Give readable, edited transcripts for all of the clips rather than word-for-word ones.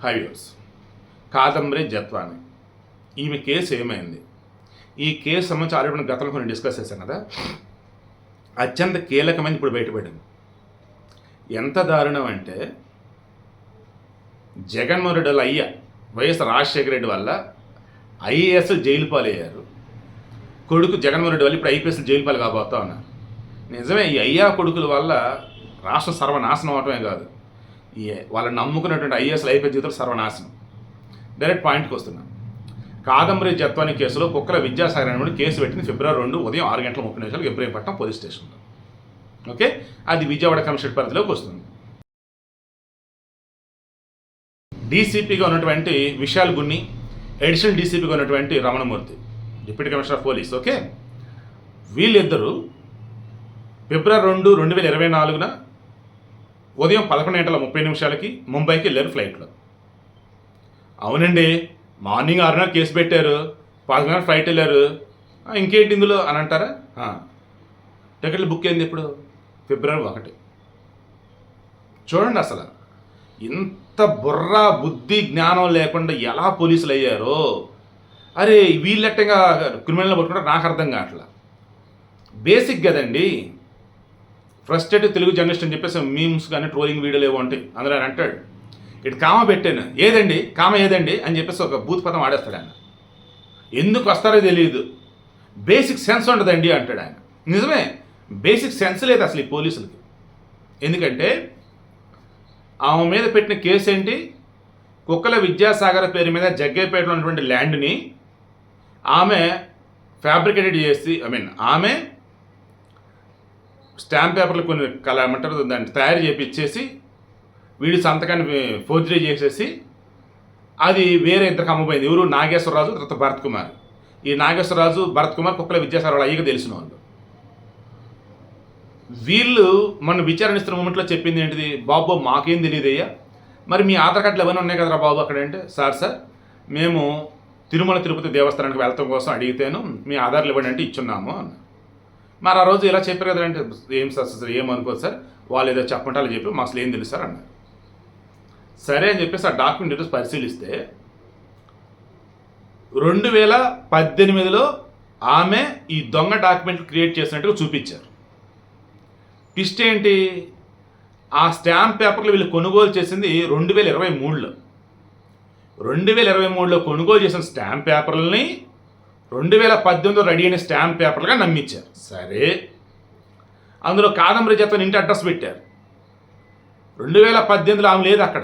హైవ్యూర్స్ కాదంబరి జత్వాని ఈమె కేసు ఏమైంది? ఈ కేసు సంబంధించి ఆల్రెడీ మనం గతంలో కొన్ని డిస్కస్ చేశాం కదా. అత్యంత కీలకమైన ఇప్పుడు బయటపడింది. ఎంత దారుణం అంటే జగన్మోహన్ రెడ్డి వల్ల అయ్యా వైఎస్ రాజశేఖర రెడ్డి వల్ల ఐఏఎస్ జైలు పాలయ్యారు. కొడుకు జగన్మోహన్ రెడ్డి వల్ల ఇప్పుడు ఐపీఎస్ జైలు పాలు కాబోతా ఉన్నారు. నిజమే, ఈ అయ్యా కొడుకుల వల్ల రాష్ట్రం సర్వనాశనం అవటమే కాదు, ఈ వాళ్ళని నమ్ముకున్నటువంటి ఐఏఎస్లు ఐపీఎస్ జీవితాలు సర్వనాశనం. డైరెక్ట్ పాయింట్కి వస్తున్నాం. కాదంబరి జత్వాని కేసులో కుక్కల విద్యాసాగర్ అనే కేసు పెట్టింది February 2 ఉదయం 6:30 ఇబ్రహీంపట్నం పోలీస్ స్టేషన్లో. ఓకే, అది విజయవాడ కమిషనరేట్ పరిధిలోకి వస్తుంది. డీసీపీగా ఉన్నటువంటి విశాల్ గున్ని, అడిషనల్ డీసీపీగా ఉన్నటువంటి Ramanamurthy, deputy commissioner of police. Okay, వీళ్ళిద్దరూ February 2, 2024 ఉదయం 11:30 ముంబైకి వెళ్ళారు ఫ్లైట్లో. అవునండి, మార్నింగ్ 6:30 కేసు పెట్టారు, 10 ఫ్లైట్ వెళ్ళారు, ఇంకేంటి ఇందులో అని అంటారా? టికెట్లు బుక్ అయింది ఇప్పుడు February 1. చూడండి అసలు ఇంత బుర్ర బుద్ధి జ్ఞానం లేకుండా ఎలా పోలీసులు అయ్యారో. అరే వీళ్ళెట్టంగా క్రిమినల్ పట్టుకుంటారు నాకు అర్థం కావట్లా. బేసిక్ కదండి. ఫ్రస్ట్రేటెడ్ తెలుగు జర్నలిస్ట్ అని చెప్పేసి మీమ్స్ కానీ ట్రోలింగ్ వీడియోలు ఏవో ఉంటాయి. అందులో ఆయన అంటాడు, ఇటు కామ పెట్టాను, ఏదండి కామ ఏదండి అని చెప్పేసి ఒక బూత్ పదం ఆడేస్తాడు ఆయన. ఎందుకు వస్తారో తెలియదు, బేసిక్ సెన్స్ ఉండదండి అంటాడు ఆయన. నిజమే, బేసిక్ సెన్స్ లేదు అసలు ఈ పోలీసులకి. ఎందుకంటే ఆమె మీద పెట్టిన కేసు ఏంటి? కుక్కల విద్యాసాగర్ పేరు మీద జగ్గేపేటలో ఉన్నటువంటి ల్యాండ్ని ఆమె ఫ్యాబ్రికేటెడ్ చేసి, ఆమె స్టాంప్ పేపర్లు కొన్ని ఏమంటారు దాన్ని తయారు చేపించేసి వీడి సంతకాన్ని ఫోర్జరీ చేసేసి అది వేరే ఇద్దరికి అమ్మపోయింది. ఎవరు? నాగేశ్వరరాజు, తర్వాత భరత్ కుమార్. ఈ నాగేశ్వరరాజు భరత్ కుమార్ కుక్కల విద్యాసాగర్ వాళ్ళ అయ్యగా తెలిసిన వాళ్ళు. వీళ్ళు మన విచారణిస్తున్న మూమెంట్లో చెప్పింది ఏంటిది? బాబు మాకేం తెలియదయ్యా, మరి మీ ఆధార్ కార్డులు ఎవరైనా ఉన్నాయి కదరా బాబు అక్కడ అంటే, సార్ మేము తిరుమల తిరుపతి దేవస్థానానికి వెళ్తాం కోసం అడిగితేను మీ ఆధార్లు ఇవ్వండి అంటే ఇచ్చున్నాము అన్న. మరి ఆ రోజు ఇలా చెప్పారు కదా అంటే, ఏం సార్ ఏమనుకోదు సార్, వాళ్ళు ఏదో చెప్పంటే అలా చెప్పి మాకు అసలు ఏం తెలుసు సార్ అన్నారు. సరే అని చెప్పేసి ఆ డాక్యుమెంట్ డీటెయిల్స్ పరిశీలిస్తే 2018లో ఆమె ఈ దొంగ డాక్యుమెంట్లు క్రియేట్ చేసినట్టుగా చూపించారు. ట్విస్ట్ ఏంటి? ఆ స్టాంప్ పేపర్లు వీళ్ళు కొనుగోలు చేసింది 2023లో. 2023లో కొనుగోలు చేసిన స్టాంప్ పేపర్లని 2018లో రెడీ అయిన స్టాంప్ పేపర్లుగా నమ్మించారు. సరే, అందులో కాదంబరి జత్వాని ఇంటి అడ్రస్ పెట్టారు. 2018లో ఆమె లేదు అక్కడ.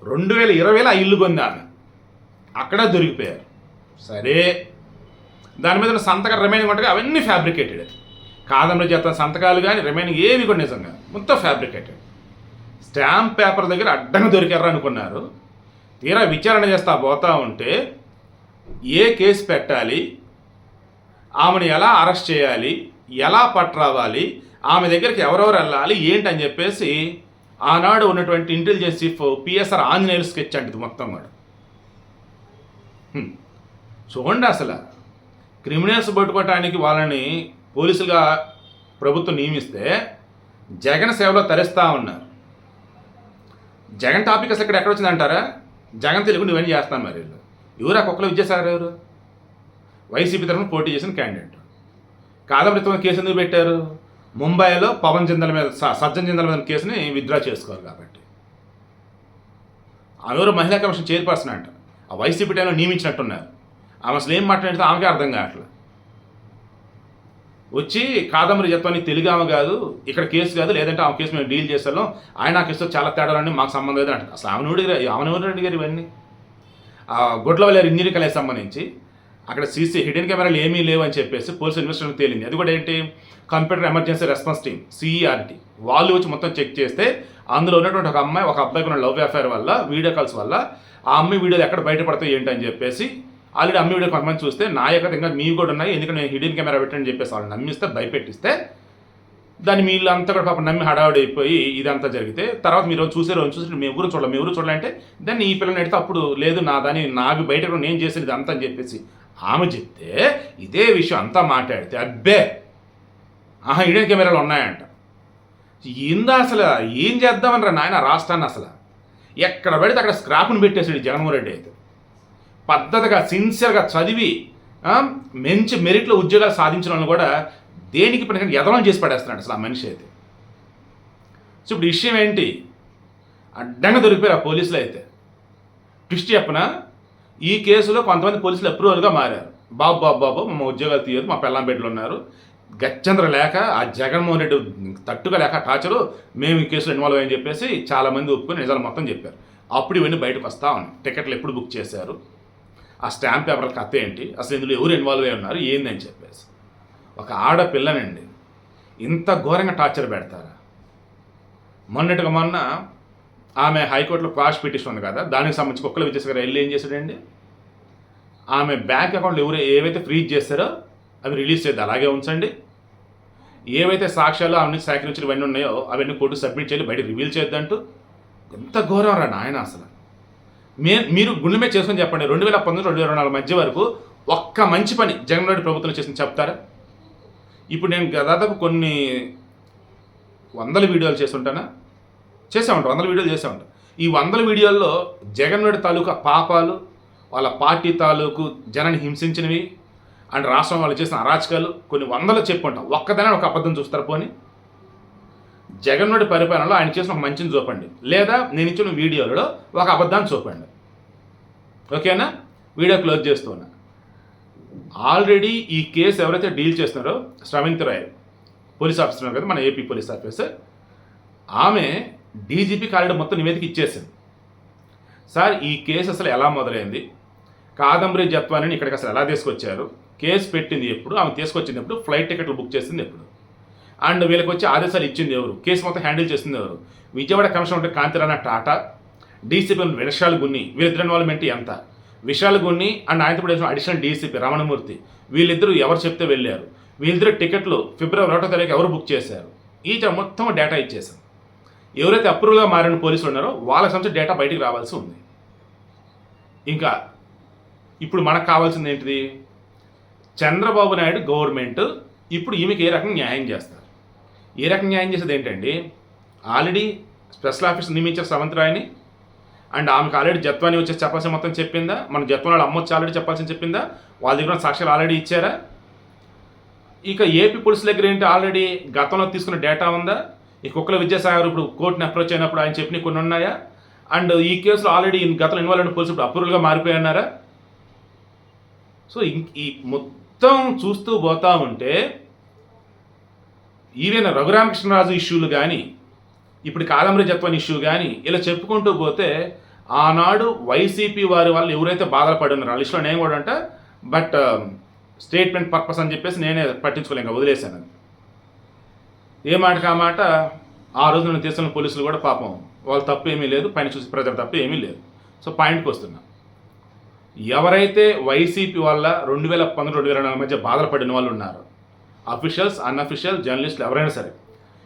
2020లో ఆ ఇల్లు కొంది ఆమె, అక్కడ దొరికిపోయారు. సరే, దాని మీద సంతకాలు రిమైనింగ్ ఉంటాయి, అవన్నీ ఫ్యాబ్రికేటెడ్. కాదంబరి జత్వాని సంతకాలు కానీ రిమైనింగ్ ఏవి కూడా నిజంగా మొత్తం ఫ్యాబ్రికేటెడ్. స్టాంప్ పేపర్ దగ్గర అడ్డంగా దొరికారు అనుకున్నారు. తీరా విచారణ చేస్తా పోతా ఉంటే ఏ కేసు పెట్టాలి, ఆమెను ఎలా అరెస్ట్ చేయాలి, ఎలా పట్టురావాలి, ఆమె దగ్గరికి ఎవరెవరు వెళ్ళాలి ఏంటని చెప్పేసి ఆనాడు ఉన్నటువంటి intelligence chief PSR Anjaneyulu sketch అంటే మొత్తం కూడా. చూడండి అసలు క్రిమినల్స్ పట్టుకోవటానికి వాళ్ళని పోలీసులుగా ప్రభుత్వం నియమిస్తే జగన్ సేవలో తరిస్తూ ఉన్నారు. జగన్ టాపిక్ అసలు ఇక్కడ ఎక్కడ వచ్చిందంటారా? జగన్ తెలుగు ఇవన్నీ చేస్తాను. మరి ఎవరు ఆ కుక్కల విద్యాసాగర్ ఎవరు? వైసీపీ తరఫున పోటీ చేసిన క్యాండిడేట్. కాదంబరితో కేసు ఎందుకు పెట్టారు? ముంబైలో పవన్ జిందల్ మీద సజ్జన్ జిందల్ మీద కేసుని విత్డ్రా చేసుకోవాలి కాబట్టి. ఆమె ఎవరు? మహిళా కమిషన్ చైర్పర్సన్ అంట. ఆ వైసీపీ టైంలో నియమించినట్టున్నారు. ఆమె అసలు ఏం మాట్లాడితే ఆమెకే అర్థం కావట్లేదు. వచ్చి కాదంబరి జత్వాని తెలుగు ఆమె కాదు, ఇక్కడ కేసు కాదు, లేదంటే ఆమె కేసు మేము డీల్ చేస్తాం, ఆయన ఆ కేసుతో చాలా తేడాలని మాకు సంబంధం లేదు అంటే. అసలు ఆమెను అడిగారు ఇవన్నీ. గొడ్లవల్లి ఇంజనీరింగ్ కాలేజ్ సంబంధించి అక్కడ సీసీ హిడెన్ కెమెరాలు ఏమీ లేవు అని చెప్పేసి పోలీసు ఇన్వెస్టిగేషన్ తేలింది. అది కూడా ఏంటి? Computer emergency response team CERT వాళ్ళు వచ్చి మొత్తం చెక్ చేస్తే అందులో ఉన్నటువంటి ఒక అమ్మాయి ఒక అబ్బాయికి ఉన్న లవ్ అఫైర్ వల్ల వీడియో కాల్స్ వల్ల ఆ అమ్మాయి వీడియోలు ఎక్కడ బయటపడతాయి ఏంటి అని చెప్పేసి ఆల్రెడీ అమ్మాయి వీడియో కొంతమంది చూస్తే నాయకత ఇంకా మీవి కూడా ఉన్నాయి, ఎందుకంటే నేను హిడెన్ కెమెరా పెట్టని చెప్పేసి వాళ్ళు నమ్మిస్తే భయపెట్టిస్తే దాన్ని వీళ్ళంతా కూడా పాపం నమ్మి హడావుడైపోయి ఇదంతా జరిగితే తర్వాత మీరు చూసి మేము ఎవరు చూడాలంటే దాన్ని ఈ పిల్లని అడిగితే అప్పుడు లేదు నాకు బయట నేను చేసేది ఇదంతా అని చెప్పేసి ఆమె చెప్తే ఇదే విషయం అంతా మాట్లాడితే అబ్బే హిడెన్ కెమెరాలు ఉన్నాయంట. ఏందా అసలు ఏం చేద్దామనరా నాయన రాష్ట్రాన్ని? అసలు ఎక్కడ పడితే అక్కడ స్క్రాప్ను పెట్టేసాడు ఈ జగన్మోహన్ రెడ్డి అయితే. పద్ధతిగా సిన్సియర్గా చదివి మంచి మెరిట్లో ఉద్యోగాలు సాధించిన వాళ్ళని కూడా దేనికి పని ఎదలం చేసి పడేస్తున్నాడు అసలు ఆ మనిషి అయితే. సో ఇప్పుడు విషయం ఏంటి, అడ్డంగా దొరికిపోయారు ఆ పోలీసులు అయితే. ట్విస్ట్ చెప్పన, ఈ కేసులో కొంతమంది పోలీసులు అప్రూవల్గా మారారు. బాబు మా ఉద్యోగాలు తీయదు, మా పెళ్ళాం బిడ్డలు ఉన్నారు, గత్యంతరం లేక ఆ జగన్మోహన్ రెడ్డి తట్టుగా లేక టార్చరు, మేము ఈ కేసులో ఇన్వాల్వ్ అయ్యని చెప్పేసి చాలామంది ఒప్పుకొని నిజాలు మొత్తం చెప్పారు. అప్పుడు ఇవన్నీ బయటకు వస్తూ ఉన్నాయి. టికెట్లు ఎప్పుడు బుక్ చేశారు, ఆ స్టాంప్ పేపర్ల కథ ఏంటి, అసలు ఇందులో ఎవరు ఇన్వాల్వ్ అయ్యి ఉన్నారు ఏందని చెప్పేసి. ఒక ఆడపిల్లనండి ఇంత ఘోరంగా టార్చర్ పెడతారా? మొన్న ఆమె హైకోర్టులో క్వాష్ పిటిషన్ ఉంది కదా, దానికి సంబంధించి కుక్కల విజయసాయి గారు వెళ్ళి ఏం చేశాడండి, ఆమె బ్యాంక్ అకౌంట్లు ఏవైతే ఫ్రీజ్ చేస్తారో అవి రిలీజ్ చేద్దాం, అలాగే ఉంచండి. ఏవైతే సాక్ష్యాలు ఆమె నుంచి సేకరించిన ఇవన్నీ ఉన్నాయో అవన్నీ కోర్టు సబ్మిట్ చేయాలి, బయట రివీల్ చేద్దంటూ. ఎంత ఘోరం రా నాయన అసలు. మీరు గుండె మీద చేసుకొని చెప్పండి, 2019-2024 మధ్య వరకు ఒక్క మంచి పని జగన్ రెడ్డి ప్రభుత్వం చేసింది చెప్తారా? ఇప్పుడు నేను దాదాపు కొన్ని వందల వీడియోలు చేసే ఉంటాను. ఈ 100 వీడియోల్లో జగన్ రెడ్డి తాలూకా పాపాలు, వాళ్ళ పార్టీ తాలూకు జనాన్ని హింసించినవి అండ్ రాష్ట్రం వాళ్ళు చేసిన అరాచకాలు కొన్ని వందలు చెప్పుకుంటాం. ఒక్కదానే ఒక అబద్ధం చూస్తారు. పోనీ జగన్ రెడ్డి పరిపాలనలో ఆయన చేసిన ఒక మంచిని చూపండి, లేదా నేను ఇచ్చిన వీడియోలలో ఒక అబద్ధాన్ని చూపండి. ఓకేనా? వీడియో క్లోజ్ చేస్తున్నా. ఆల్రెడీ ఈ కేసు ఎవరైతే డీల్ చేస్తున్నారో శ్రవంతి రాయ్ పోలీస్ ఆఫీసర్ ఉన్నారు కదా, మన ఏపీ పోలీస్ ఆఫీసర్, ఆమె డీజీపీకి ఆల్రెడీ మొత్తం నివేదిక ఇచ్చేసింది. సార్ ఈ కేసు అసలు ఎలా మొదలైంది, కాదంబరి జత్వానిని ఇక్కడికి అసలు ఎలా తీసుకొచ్చారు, కేసు పెట్టింది ఎప్పుడు, ఆమె తీసుకొచ్చింది ఎప్పుడు, ఫ్లైట్ టికెట్లు బుక్ చేసింది ఎప్పుడు, అండ్ వీళ్ళకి వచ్చి ఆదేశాలు ఇచ్చింది ఎవరు, కేసు మొత్తం హ్యాండిల్ చేసింది ఎవరు, విజయవాడ కమిషనర్ ఉంటే కాంతిరాణ టాటా, డీసీపీ విశాల్ గున్ని, వీళ్ళిద్దరు ఇన్వాల్వ్మెంట్ ఎంత, విశాల్ గున్ని అండ్ ఆయనతో కూడా అడిషనల్ డీసీపీ రమణమూర్తి, వీళ్ళిద్దరూ ఎవరు చెప్తే వెళ్ళారు, వీళ్ళిద్దరు టికెట్లు ఫిబ్రవరి 1వ తారీఖు ఎవరు బుక్ చేశారు, ఈ మొత్తం డేటా ఇచ్చేసాం. ఎవరైతే అప్రూవల్గా మారిన పోలీసులు ఉన్నారో వాళ్ళకి సంబంధించిన డేటా బయటికి రావాల్సి ఉంది. ఇంకా ఇప్పుడు మనకు కావాల్సింది ఏంటిది, చంద్రబాబు నాయుడు గవర్నమెంట్ ఇప్పుడు ఈమెకి ఏ రకంగా న్యాయం చేస్తారు. ఏ రకంగా న్యాయం చేసేది ఏంటండి, ఆల్రెడీ స్పెషల్ ఆఫీసర్ నియమించారు శ్రవంతి రాయ్ని, అండ్ ఆమెకు ఆల్రెడీ జత్వాని వచ్చేసి చెప్పాల్సిన మొత్తం చెప్పిందా, మన జత్వాని వాళ్ళు అమ్మొచ్చి ఆల్రెడీ చెప్పాల్సిన చెప్పిందా, వాళ్ళ దగ్గర సాక్ష్యాలు ఆల్రెడీ ఇచ్చారా. ఇక ఏపీ పోలీసుల దగ్గర ఏంటి, ఆల్రెడీ గతంలో తీసుకున్న డేటా ఉందా, ఈ కుక్కల విద్యాసాగర్ ఇప్పుడు కోర్టుని అప్రోచ్ అయినప్పుడు ఆయన చెప్పిన కొన్ని ఉన్నాయా, అండ్ ఈ కేసులో ఆల్రెడీ గతంలో ఇన్వాల్వ్ అయిన పోలీసులు ఇప్పుడు అప్రూవల్గా మారిపోయి. సో ఈ మొత్తం చూస్తూ పోతా ఉంటే ఈవెన్ రఘురామకృష్ణరాజు ఇష్యూలు కానీ ఇప్పుడు కాదంబరి జత్వాని ఇష్యూ కానీ ఇలా చెప్పుకుంటూ పోతే ఆనాడు వైసీపీ వారి వాళ్ళు ఎవరైతే బాధలు పడి ఉన్నారో ఆ లిస్టులో నేను కూడా అంట, బట్ స్టేట్మెంట్ పర్పస్ అని చెప్పేసి నేనే పట్టించుకోలేక వదిలేశాను. ఏ మాటకి ఆ మాట, ఆ రోజు నన్ను తీసుకున్న పోలీసులు కూడా పాపం వాళ్ళ తప్పు ఏమీ లేదు, పైన చూసి ప్రజల తప్పు ఏమీ లేదు. సో పాయింట్కి వస్తున్నా, ఎవరైతే వైసీపీ వల్ల 2019-2024 మధ్య బాధలు పడిన వాళ్ళు ఉన్నారు, అఫీషియల్స్ అన్అఫీషియల్ జర్నలిస్టులు ఎవరైనా సరే,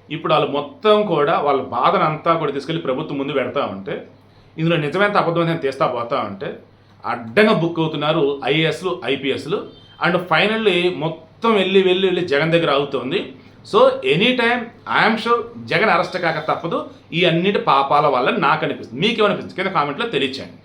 ఇప్పుడు వాళ్ళు మొత్తం కూడా వాళ్ళ బాధను అంతా కూడా తీసుకెళ్ళి ప్రభుత్వం ముందు పెడతా ఉంటే, ఇందులో నిజమైన అబద్ధమైన తీస్తా పోతా ఉంటే అడ్డంగా బుక్ అవుతున్నారు ఐఏఎస్లు ఐపీఎస్లు, అండ్ ఫైనల్లీ మొత్తం వెళ్ళి జగన్ దగ్గర అవుతుంది. So any time I'm sure Jagan arrest కాక తప్పదు. ఈ అన్నిటి పాపాల వల్ల నాకు అనిపిస్తుంది. మీకేమనిపిస్తుంది కింద కామెంట్లో తెలియచేయండి.